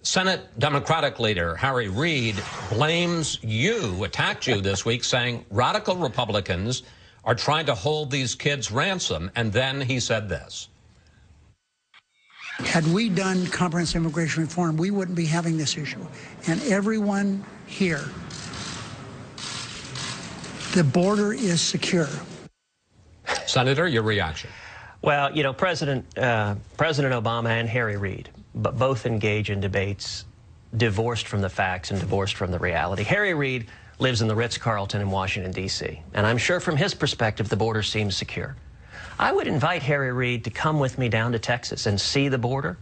Senate Democratic leader Harry Reid attacked you this week, saying radical Republicans are trying to hold these kids ransom. And then he said this. Had we done comprehensive immigration reform, we wouldn't be having this issue. And everyone here, the border is secure. Senator, your reaction? Well, you know, President Obama and Harry Reid, but both engage in debates divorced from the facts and divorced from the reality. Harry Reid lives in the Ritz-Carlton in Washington, D.C., and I'm sure from his perspective the border seems secure. I would invite Harry Reid to come with me down to Texas and see the border.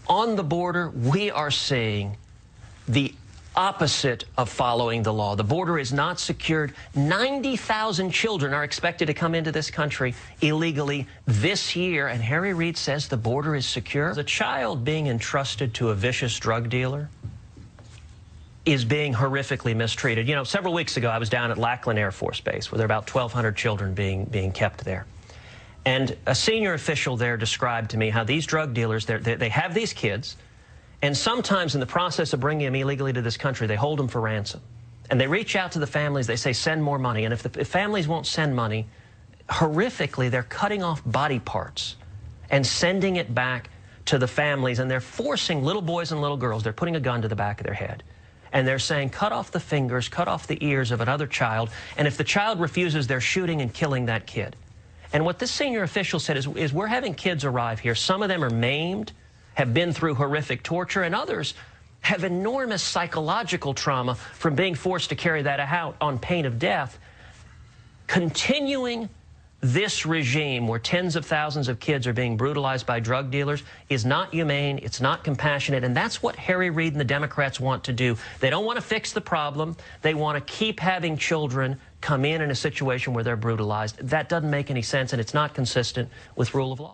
On the border, we are seeing the opposite of following the law. The border is not secured. 90,000 children are expected to come into this country illegally this year, and Harry Reid says the border is secure. A child being entrusted to a vicious drug dealer is being horrifically mistreated. You know, several weeks ago, I was down at Lackland Air Force Base, where there are about 1,200 children being kept there. And a senior official there described to me how these drug dealers, they have these kids, and sometimes in the process of bringing them illegally to this country, they hold them for ransom. And they reach out to the families, they say, send more money. And if families won't send money, horrifically, they're cutting off body parts and sending it back to the families. And they're forcing little boys and little girls, they're putting a gun to the back of their head. And they're saying, cut off the fingers, cut off the ears of another child. And if the child refuses, they're shooting and killing that kid. And what this senior official said is we're having kids arrive here. Some of them are maimed, have been through horrific torture, and others have enormous psychological trauma from being forced to carry that out on pain of death. Continuing this regime where tens of thousands of kids are being brutalized by drug dealers is not humane, it's not compassionate, and that's what Harry Reid and the Democrats want to do. They don't want to fix the problem. They want to keep having children come in a situation where they're brutalized. That doesn't make any sense, and it's not consistent with rule of law.